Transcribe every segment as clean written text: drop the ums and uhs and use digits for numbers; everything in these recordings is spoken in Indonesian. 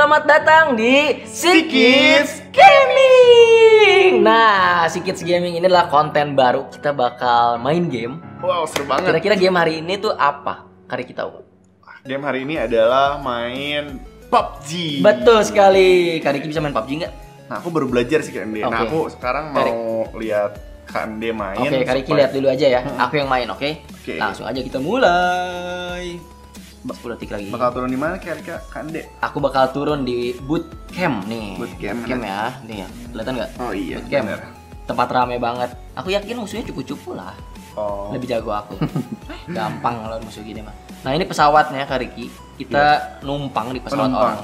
Selamat datang di Sikits Gaming. Nah, Sikits Gaming ini adalah konten baru. Kita bakal main game. Wow, seru banget. Kira-kira game hari ini tuh apa? Kari kita tahu. Game hari ini adalah main PUBG. Betul sekali. Kari bisa main PUBG nggak? Nah, aku baru belajar sih Kak Ende. Nah, aku sekarang mau lihat Kak Ende main. Oke, Kari lihat dulu aja ya. Aku yang main, oke? Oke. Langsung aja kita mulai. 10 detik lagi. Bakal turun di mana kira-kira Kak Ende? Aku bakal turun di bootcamp nih. Bootcamp ya. Nih ya. Kelihatan nggak? Oh iya, Bootcamp. bener. Tempat rame banget. Aku yakin musuhnya cupu-cupu lah. Oh. Lebih jago aku. Gampang lawan musuh gini mah. Nah, ini pesawatnya Kak Riki. Kita numpang di pesawat orang.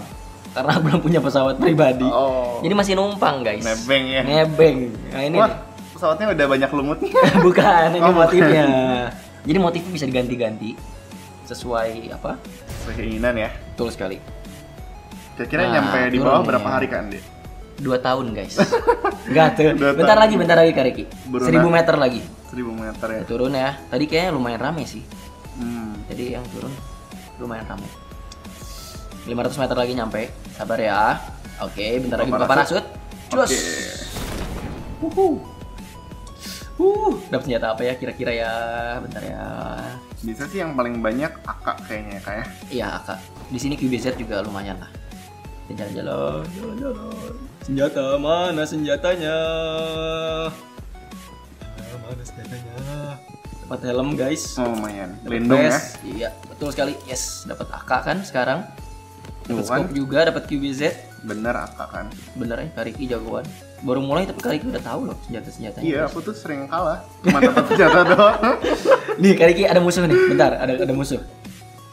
Karena belum punya pesawat pribadi. Oh. Jadi masih numpang, guys. Nebeng ya. Nebeng. Nah, ini Wah, pesawatnya udah banyak lumutnya. bukan, ini Oh, motifnya. Jadi motifnya bisa diganti-ganti sesuai apa? Sesuai keinginan ya. Betul sekali. Kira-kira Nah, nyampe di turun bawah nih. berapa hari Kak Ende? 2 tahun, guys. Enggak tuh. 2 Bentar tahun. lagi Kak Riki. Burunan. 1000 meter lagi. 1000 meter ya. Turun ya. Tadi kayaknya lumayan rame sih. Jadi yang turun lumayan rame. 500 meter lagi nyampe. Sabar ya. Oke, bentar lagi buka parasut. Cus. Dapat senjata apa ya kira-kira ya? Bentar ya. Bisa sih yang paling banyak AK kayaknya ya, Kak ya. Iya, Kak. Di sini QBZ juga lumayan lah. Kita jalan-jalan. Senjata mana senjatanya? Mana senjatanya? Dapat helm, guys. Oh, lumayan. Dapat Lindung ya. vest. Iya, betul sekali. Yes, dapat AK kan sekarang. Dapat Tuh kan. scope juga, dapat QBZ. Bener AK kan. Bener ya, Kariki jagoan. Baru mulai tapi Kariki udah tahu loh senjata-senjatanya. Iya, guys. aku tuh sering kalah. Cuma dapat senjata doang. Nih, Kariki ada musuh nih. Bentar, ada musuh.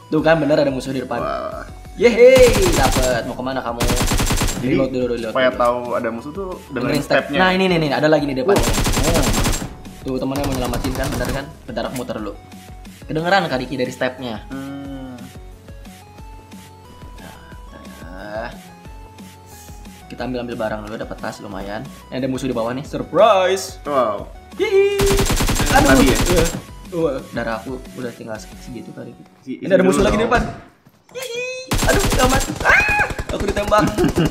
Tuh kan bener ada musuh di depan. Wah. Yeay, dapat. Mau kemana kamu? Jadi Reload dulu. supaya tahu ada musuh tuh Dengerin dengerin step. stepnya. Nah, ini ada lagi di depan. Tuh temennya mau nyelamatin kan, bentar kan? Bentar aku muter dulu. Kedengeran Kariki dari stepnya. Nah, kita ambil barang dulu, dapat tas lumayan. Ada musuh di bawah nih, surprise. Wow. Hihi. Aduh. Tadi ya? Darah aku udah tinggal segitu kali. Isi Ini ada dulu musuh lagi di dong. depan. Hihi. Aduh, amat. Aku ditembak.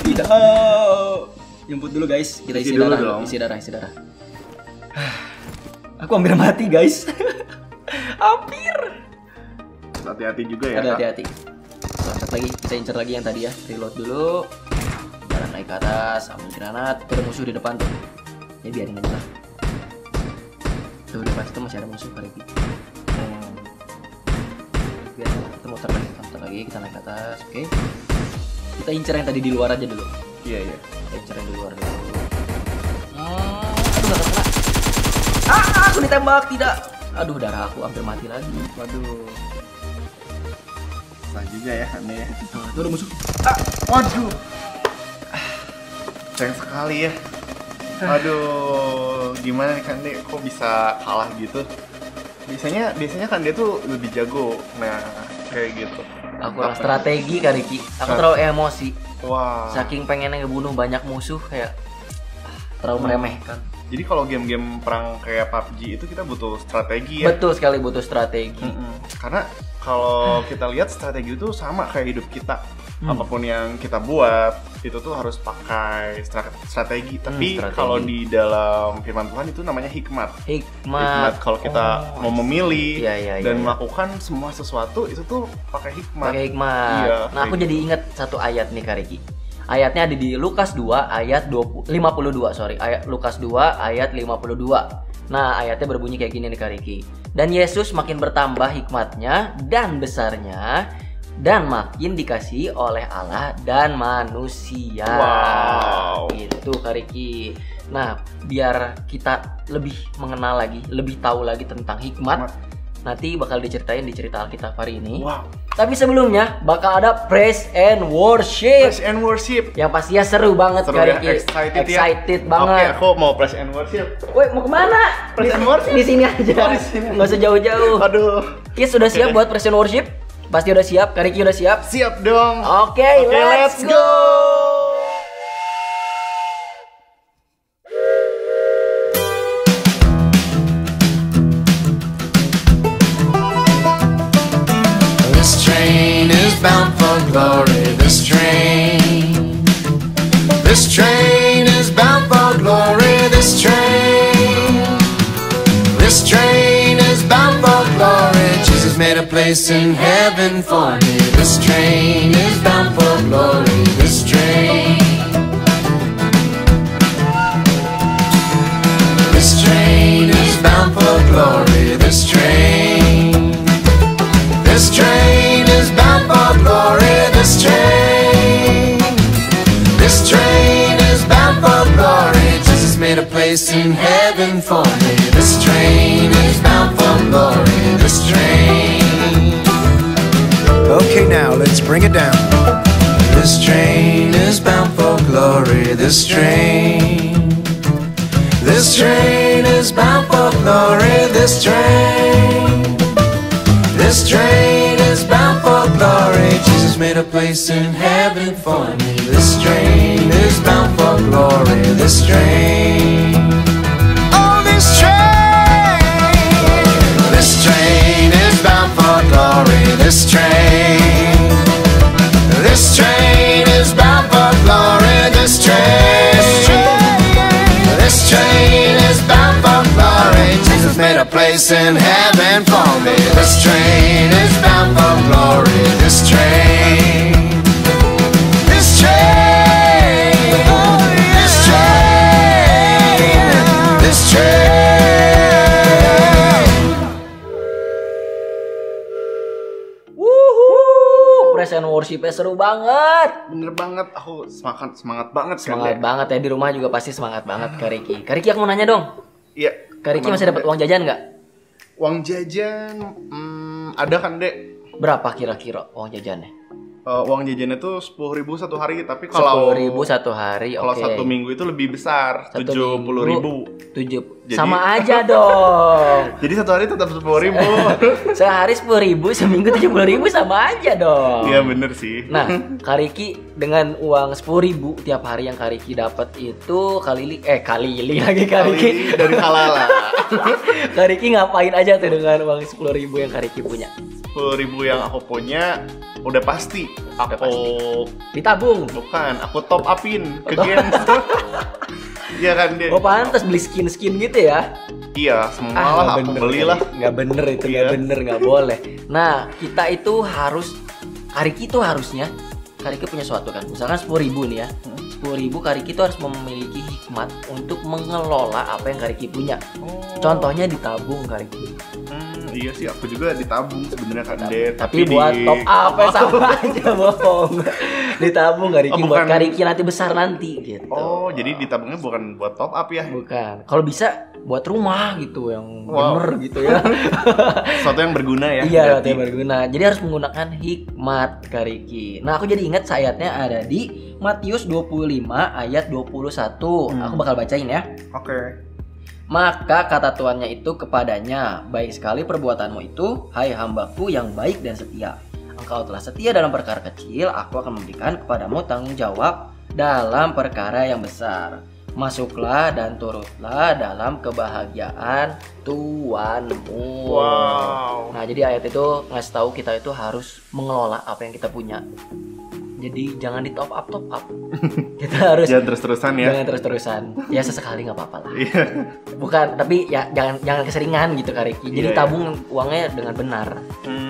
Tidak. Jemput dulu guys. Kita isi Isi dulu darah. dong. Isi darah. Aku hampir mati guys. Hampir. Hati-hati juga ya. Ada Kak. hati-hati. Lanjut lagi, kita incer lagi yang tadi ya. Reload dulu. Jalan naik ke atas, ambil granat. Tuh ada musuh di depan tuh. Ya biarin aja lah. Tuh di depan itu masih ada musuh kali ini. Biar kita muter lagi, kita naik ke atas. Oke. Kita incer yang tadi di luar aja dulu. Iya. Kita incer yang di luar dulu. Aduh, gak kena. Aku ditembak, tidak. Aduh, darah aku hampir mati lagi. Waduh. Susah juga ya Ande ya. Tuh ada musuh. Waduh. Sayang sekali ya. Aduh, gimana nih Kande kok bisa kalah gitu? Biasanya Kande tuh lebih jago. Nah, kayak gitu. Aku orang strategi Kariki. Aku terlalu emosi. Wah. Saking pengennya ngebunuh banyak musuh kayak terlalu meremehkan. Jadi kalau game-game perang kayak PUBG itu kita butuh strategi ya. Betul sekali butuh strategi. Karena kalau kita lihat strategi itu sama kayak hidup kita. Apapun yang kita buat itu tuh harus pakai strategi. Tapi strategi. kalau di dalam firman Tuhan itu namanya hikmat. Hikmat. Kalau kita mau memilih Iya, dan iya. melakukan semua sesuatu itu tuh pakai hikmat. Pakai hikmat. Iya, Nah, aku kayak jadi ingat satu ayat nih Kariki. Ayatnya ada di Lukas 2 ayat 52, sorry. Ayat Lukas 2 ayat 52. Nah, ayatnya berbunyi kayak gini nih Kariki. Dan Yesus makin bertambah hikmatnya dan besarnya dan makin dikasihi oleh Allah dan manusia. Wow. Itu Kariki. Nah, biar kita lebih mengenal lagi, lebih tahu lagi tentang hikmat, nanti bakal diceritain di cerita Alkitab hari ini. Wow. Tapi sebelumnya bakal ada praise and worship. Praise and worship. Yang pastinya seru banget Seru Kak ya, Riki. excited ya. banget. Oke, aku mau praise and worship. Woi, mau kemana? Praise and worship. Di sini aja. Oh, di sini. Nggak usah jauh-jauh. Aduh. Kis sudah siap buat praise and worship? Pasti udah siap. Kak Riki udah siap? Siap dong. Oke, let's go. This train is bound for glory. This train place in heaven for me. This train is bound for glory. This train. This train is bound for glory. This train. This train is bound for glory. This train. This train is bound for glory. Jesus made a place in heaven for me. This train is bound for glory. This train. Okay, now let's bring it down. This train is bound for glory. This train. This train is bound for glory. This train. This train is bound for glory. Jesus made a place in heaven for me. This train is bound for glory. This train. Oh, this train. This train is bound for glory. This train. This train is bound for glory. This train. This train is bound for glory. Jesus made a place in heaven for me. This train is bound for glory. This train. This train. This train. This train. Wuhu, praise and worship-nya seru banget. Bener banget, aku semangat banget kan. Semangat banget ya, di rumah juga pasti semangat banget Kak Ricky. Kak Ricky, aku mau nanya dong. Iya. Kak Ricky masih dapat uang jajan nggak? Uang jajan ada kan, Dek? Berapa kira-kira uang jajannya? Uang jajannya tuh 10.000 satu hari, tapi kalau 10.000 satu hari, kalau oke. satu minggu itu lebih besar, Satu 70.000. Jadi- Sama aja dong. Jadi satu hari tetap 10.000. Sehari 10.000, seminggu 70.000 sama aja dong. Iya bener sih. Nah, Kak Ricky dengan uang 10.000 tiap hari yang Kak Ricky dapat itu kali lagi Kak Ricky. Kali dari halala. Kak Ricky ngapain aja tuh dengan uang 10.000 yang Kak Ricky punya? 10.000 yang aku punya udah pasti Udah aku Ditabung. bukan, aku top upin ke games. Iya kan dia. Oh pantas beli skin-skin gitu ya? Iya, semua lah aku belilah. Nggak bener itu, Iya. nggak bener, nggak boleh. Nah, kita itu harus, Kak Ricky itu harusnya, Kak Ricky punya suatu kan, misalkan 10.000 nih ya, 10.000 Kak Ricky itu harus memiliki hikmat untuk mengelola apa yang Kak Ricky punya. Contohnya ditabung Kak Ricky. Iya sih, aku juga ditabung sebenarnya kan deh. Tapi buat top up sama aja bohong. Ditabung Kak Ricky Oh, buat bukan. Kak Ricky nanti besar nanti gitu. Oh, jadi ditabungnya bukan buat top up ya? Bukan. Kalau bisa buat rumah gitu yang Wow. bener gitu ya. Sesuatu yang berguna ya. Iya, berarti. yang berguna. Jadi harus menggunakan hikmat Kak Ricky. Nah, aku jadi ingat ayatnya ada di Matius 25 ayat 21. Aku bakal bacain ya. Oke. Maka kata tuannya itu kepadanya, baik sekali perbuatanmu itu, hai hambaku yang baik dan setia. Engkau telah setia dalam perkara kecil, aku akan memberikan kepadamu tanggung jawab dalam perkara yang besar. Masuklah dan turutlah dalam kebahagiaan Tuanmu. Wow. Nah, jadi ayat itu ngasih tahu kita itu harus mengelola apa yang kita punya. Jadi jangan di top up. Kita harus Jangan terus-terusan ya. jangan terus-terusan. Ya sesekali nggak apa-apa lah. Iya. Bukan, tapi ya jangan keseringan gitu Kak Ricky. Jadi Iya, tabung uangnya dengan benar.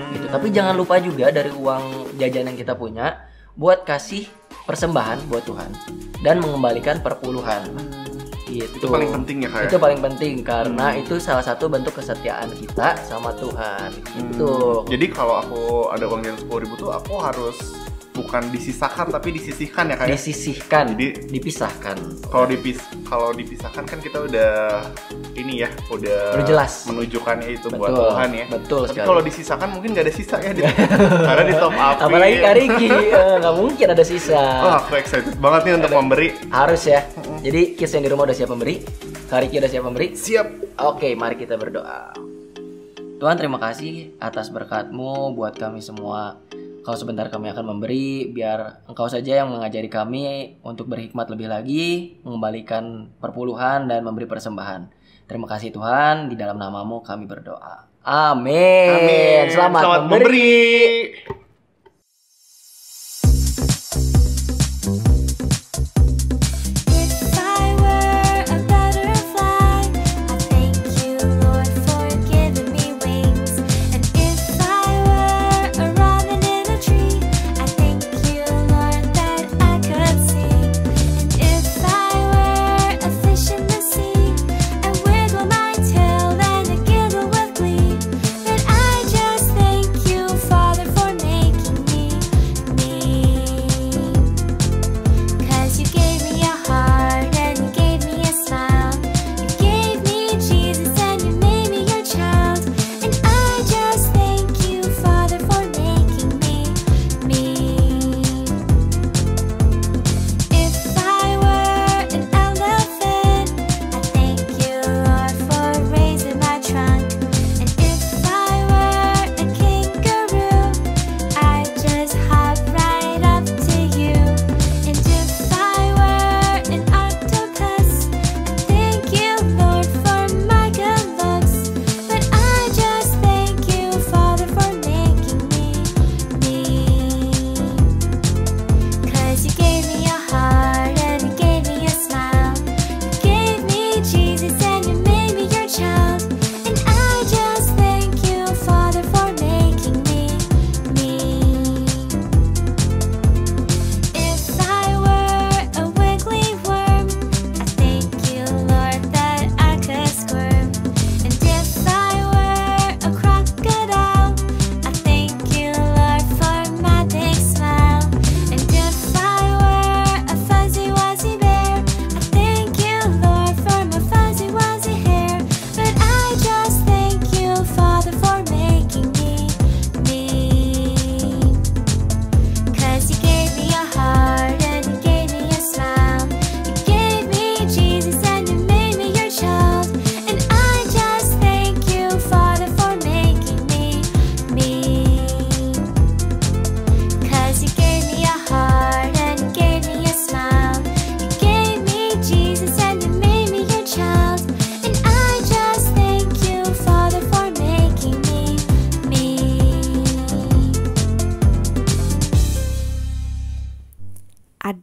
Gitu. Tapi jangan lupa juga dari uang jajan yang kita punya buat kasih persembahan buat Tuhan dan mengembalikan perpuluhan. Gitu. Itu paling penting ya Kak. Itu paling penting karena itu salah satu bentuk kesetiaan kita sama Tuhan. Gitu. Jadi kalau aku ada uang jajan 10.000 tuh aku harus bukan disisakan tapi disisihkan ya Kak. ya? Disisihkan, Jadi- dipisahkan. Kalau dipisahkan kan kita udah ini ya, udah jelas. menunjukkannya itu buat Betul, Tuhan ya. betul Tapi sekali. kalau disisakan mungkin nggak ada sisa ya, karena di top up. Apalagi Kak Ricky, nggak mungkin ada sisa. Wah, aku excited banget nih untuk memberi. Harus ya. Jadi kids yang di rumah udah siap memberi, Kak Ricky udah siap memberi. Siap. Oke, mari kita berdoa. Tuhan, terima kasih atas berkat-Mu buat kami semua. Kalau sebentar kami akan memberi, biar Engkau saja yang mengajari kami untuk berhikmat lebih lagi, mengembalikan perpuluhan dan memberi persembahan. Terima kasih Tuhan, di dalam nama-Mu kami berdoa. Amin. Amin. Selamat memberi. If I were a butterfly, I thank you, Lord, for giving me wings. And if I were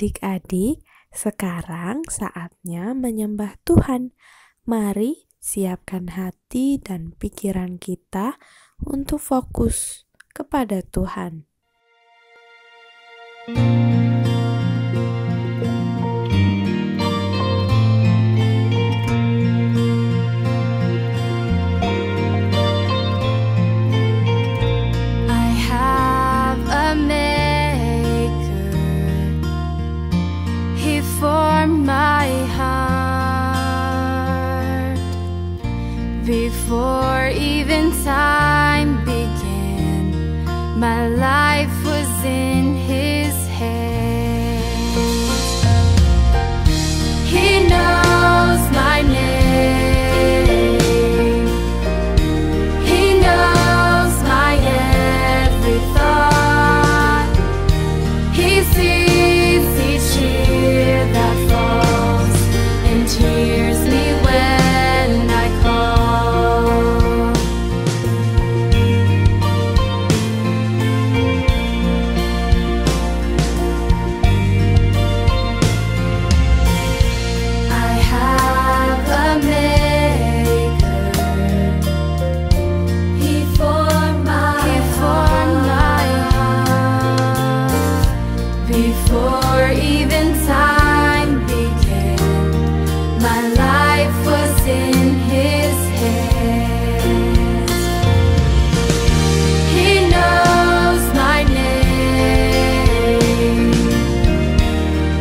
Adik-adik, sekarang saatnya menyembah Tuhan. Mari siapkan hati dan pikiran kita untuk fokus kepada Tuhan. Before even time began, my life was in His hands. He knows my name. He knows my every thought. He sees each tear that falls and hears me when I call. Before even time began, my life was in His hands. He knows my name.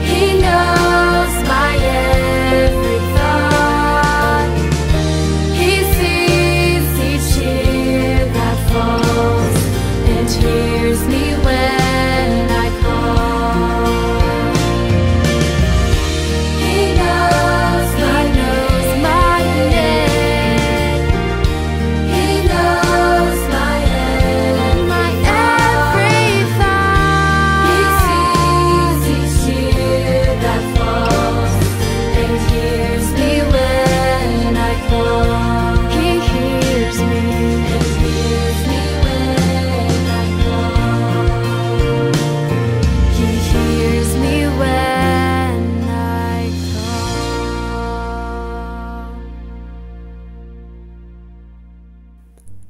He knows my every thought. He sees each tear that falls and hears me when I call.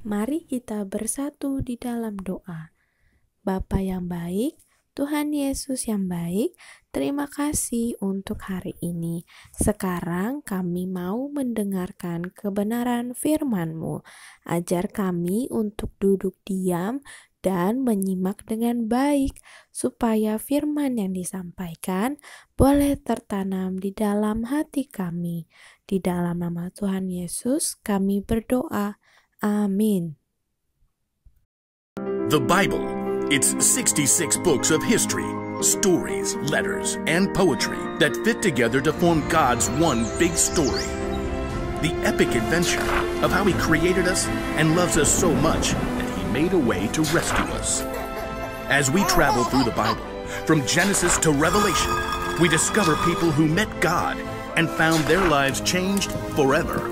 Mari kita bersatu di dalam doa. Bapa yang baik, Tuhan Yesus yang baik, terima kasih untuk hari ini. Sekarang kami mau mendengarkan kebenaran firman-Mu. Ajar kami untuk duduk diam dan menyimak dengan baik, supaya firman yang disampaikan boleh tertanam di dalam hati kami. Di dalam nama Tuhan Yesus kami berdoa. Amin. The Bible, it's 66 books of history, stories, letters, and poetry that fit together to form God's one big story. The epic adventure of how He created us and loves us so much that He made a way to rescue us. As we travel through the Bible, from Genesis to Revelation, we discover people who met God and found their lives changed forever.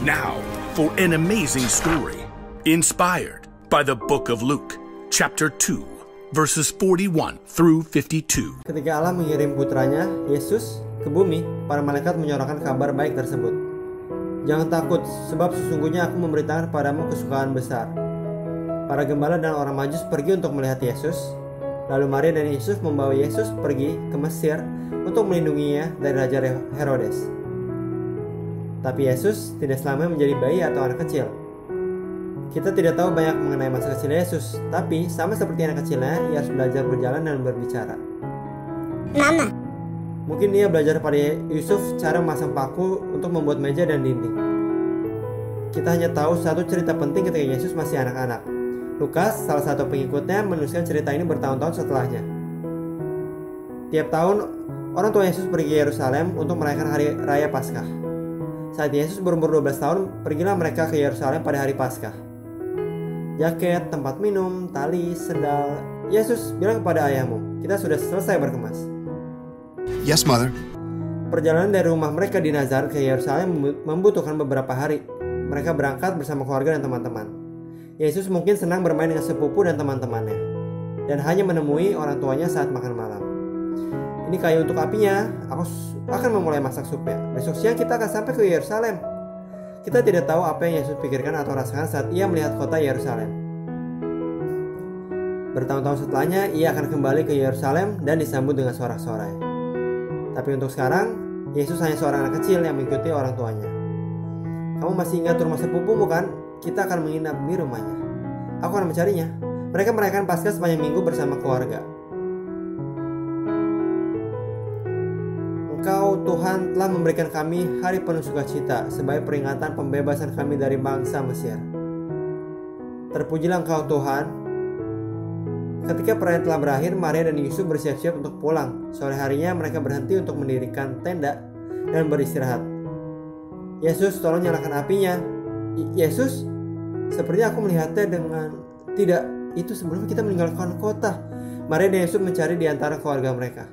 Now, for an amazing story, inspired by the book of Luke, chapter 2, verses 41 through 52. Ketika Allah mengirim putranya, Yesus, ke bumi, para malaikat menyorakan kabar baik tersebut. Jangan takut, sebab sesungguhnya aku memberitakan padamu kesukaan besar. Para gembala dan orang Majus pergi untuk melihat Yesus. Lalu Maria dan Yusuf membawa Yesus pergi ke Mesir untuk melindunginya dari Raja Herodes. Tapi Yesus tidak selamanya menjadi bayi atau anak kecil. Kita tidak tahu banyak mengenai masa kecil Yesus, tapi sama seperti anak kecilnya, ia harus belajar berjalan dan berbicara. Mama. Mungkin ia belajar pada Yusuf cara memasang paku untuk membuat meja dan dinding. Kita hanya tahu satu cerita penting ketika Yesus masih anak-anak. Lukas, salah satu pengikutnya, menuliskan cerita ini bertahun-tahun setelahnya. Tiap tahun, orang tua Yesus pergi ke Yerusalem untuk merayakan hari raya Paskah. Saat Yesus berumur 12 tahun, pergilah mereka ke Yerusalem pada hari Paskah. Jaket, tempat minum, tali, sendal. Yesus bilang kepada ayahmu, kita sudah selesai berkemas. Yes, Mother. Perjalanan dari rumah mereka di Nazaret ke Yerusalem membutuhkan beberapa hari. Mereka berangkat bersama keluarga dan teman-teman. Yesus mungkin senang bermain dengan sepupu dan teman-temannya, dan hanya menemui orang tuanya saat makan malam. Ini kayu untuk apinya. Aku akan memulai masak supnya. Besok siang kita akan sampai ke Yerusalem. Kita tidak tahu apa yang Yesus pikirkan atau rasakan saat ia melihat kota Yerusalem. Bertahun-tahun setelahnya, ia akan kembali ke Yerusalem dan disambut dengan sorak-sorai. Tapi untuk sekarang, Yesus hanya seorang anak kecil yang mengikuti orang tuanya. Kamu masih ingat rumah sepupumu kan? Kita akan menginap di rumahnya. Aku akan mencarinya. Mereka merayakan Paskah sepanjang minggu bersama keluarga. Engkau Tuhan telah memberikan kami hari penuh sukacita sebagai peringatan pembebasan kami dari bangsa Mesir. Terpujilah Engkau Tuhan. Ketika perayaan telah berakhir, Maria dan Yusuf bersiap-siap untuk pulang. Sore harinya mereka berhenti untuk mendirikan tenda dan beristirahat. Yesus, tolong nyalakan apinya. Yesus, sepertinya aku melihatnya dengan... Tidak, itu sebelum kita meninggalkan kota. Maria dan Yusuf mencari di antara keluarga mereka.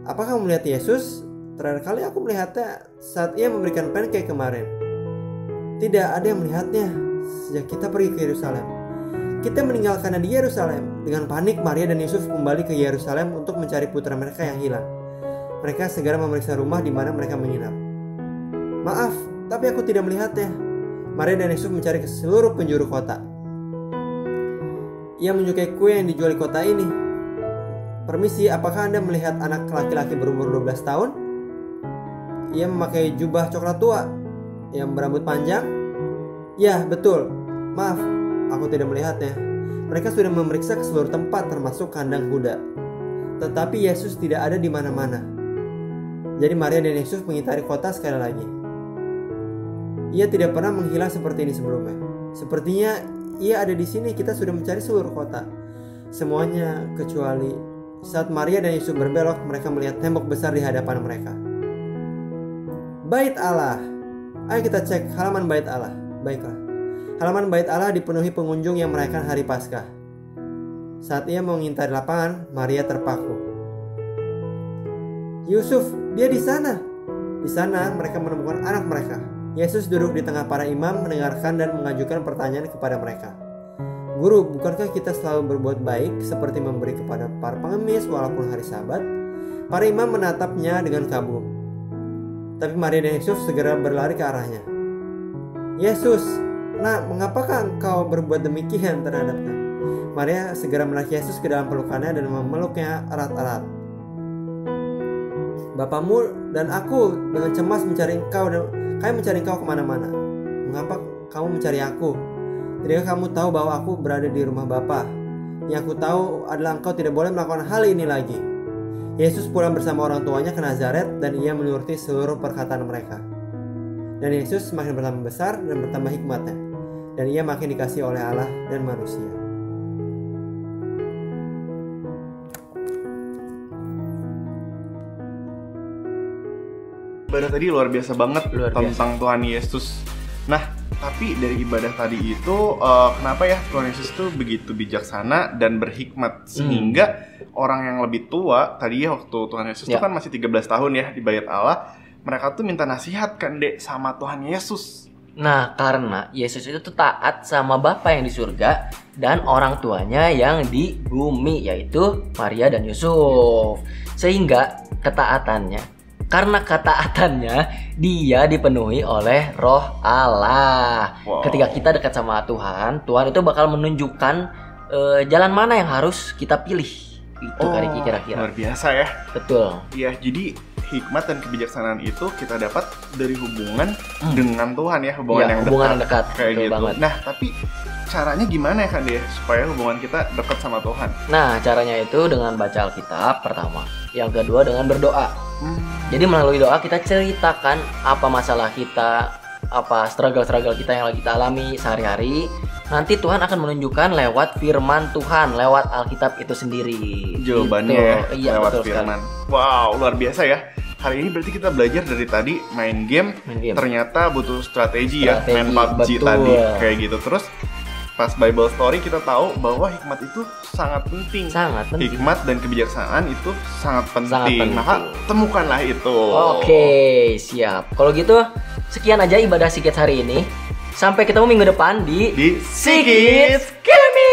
Apakah kamu melihat Yesus? Terakhir kali aku melihatnya saat ia memberikan pancake kemarin. Tidak ada yang melihatnya sejak kita pergi ke Yerusalem. Kita meninggalkannya di Yerusalem. Dengan panik, Maria dan Yusuf kembali ke Yerusalem untuk mencari putra mereka yang hilang. Mereka segera memeriksa rumah di mana mereka menginap. Maaf, tapi aku tidak melihatnya. Maria dan Yusuf mencari ke seluruh penjuru kota. Ia menyukai kue yang dijual di kota ini. Permisi, apakah Anda melihat anak laki-laki berumur 12 tahun? Ia memakai jubah coklat tua yang berambut panjang. Ya, betul. Maaf, aku tidak melihatnya. Mereka sudah memeriksa ke seluruh tempat termasuk kandang kuda. Tetapi Yesus tidak ada di mana-mana. Jadi Maria dan Yesus mengitari kota sekali lagi. Ia tidak pernah menghilang seperti ini sebelumnya. Sepertinya ia ada di sini. Kita sudah mencari seluruh kota. Semuanya kecuali saat Maria dan Yusuf berbelok, mereka melihat tembok besar di hadapan mereka. Bait Allah. Ayo kita cek halaman Bait Allah. Baiklah. Halaman Bait Allah dipenuhi pengunjung yang merayakan hari Paskah. Saat ia mengintari lapangan, Maria terpaku. Yusuf, dia di sana. Di sana mereka menemukan anak mereka. Yesus duduk di tengah para imam, mendengarkan dan mengajukan pertanyaan kepada mereka. Guru, bukankah kita selalu berbuat baik seperti memberi kepada para pengemis walaupun hari Sabat? Para imam menatapnya dengan kagum. Tapi Maria dan Yusuf segera berlari ke arahnya. Yesus, nak, mengapakah engkau berbuat demikian terhadapnya? Maria segera menarik Yesus ke dalam pelukannya dan memeluknya erat-erat. Bapamu dan aku dengan cemas mencari engkau dan kami mencari engkau kemana-mana. Mengapa kamu mencari aku? Tidakkah kamu tahu bahwa aku berada di rumah Bapa? Yang aku tahu adalah engkau tidak boleh melakukan hal ini lagi. Yesus pulang bersama orang tuanya ke Nazaret dan ia menuruti seluruh perkataan mereka. Dan Yesus semakin bertambah besar dan bertambah hikmatnya. Dan ia makin dikasihi oleh Allah dan manusia. Ibadah tadi luar biasa banget tentang Tuhan Yesus. Nah, tapi dari ibadah tadi itu kenapa ya Tuhan Yesus itu begitu bijaksana dan berhikmat sehingga orang yang lebih tua tadi ya waktu Tuhan Yesus itu kan masih 13 tahun ya di Bait Allah, mereka tuh minta nasihat kan Dek sama Tuhan Yesus. Nah, karena Yesus itu tuh taat sama Bapa yang di surga dan orang tuanya yang di bumi, yaitu Maria dan Yusuf. Sehingga karena ketaatannya dia dipenuhi oleh Roh Allah. Ketika kita dekat sama Tuhan, Tuhan itu bakal menunjukkan jalan mana yang harus kita pilih. Itu kira-kira. Luar biasa ya. Betul. Iya, jadi hikmat dan kebijaksanaan itu kita dapat dari hubungan dengan Tuhan ya, hubungan yang dekat kayak gitu. Banget. Nah, tapi caranya gimana ya kan dia supaya hubungan kita dekat sama Tuhan? Nah, caranya itu dengan baca Alkitab pertama, yang kedua dengan berdoa. Jadi melalui doa kita ceritakan apa masalah kita, apa struggle kita yang lagi kita alami sehari-hari. Nanti Tuhan akan menunjukkan lewat firman Tuhan, lewat Alkitab itu sendiri. Jawabannya gitu. Iya, lewat firman. Sekali. Wow, luar biasa ya. Hari ini berarti kita belajar dari tadi main game. Ternyata butuh strategi ya, main PUBG tadi kayak gitu. Terus pas Bible Story kita tahu bahwa hikmat itu sangat penting. Hikmat dan kebijaksanaan itu sangat penting. Maka temukanlah itu. Oke, siap. Kalau gitu sekian aja ibadah Sikit hari ini. Sampai ketemu minggu depan di Sikit Kami.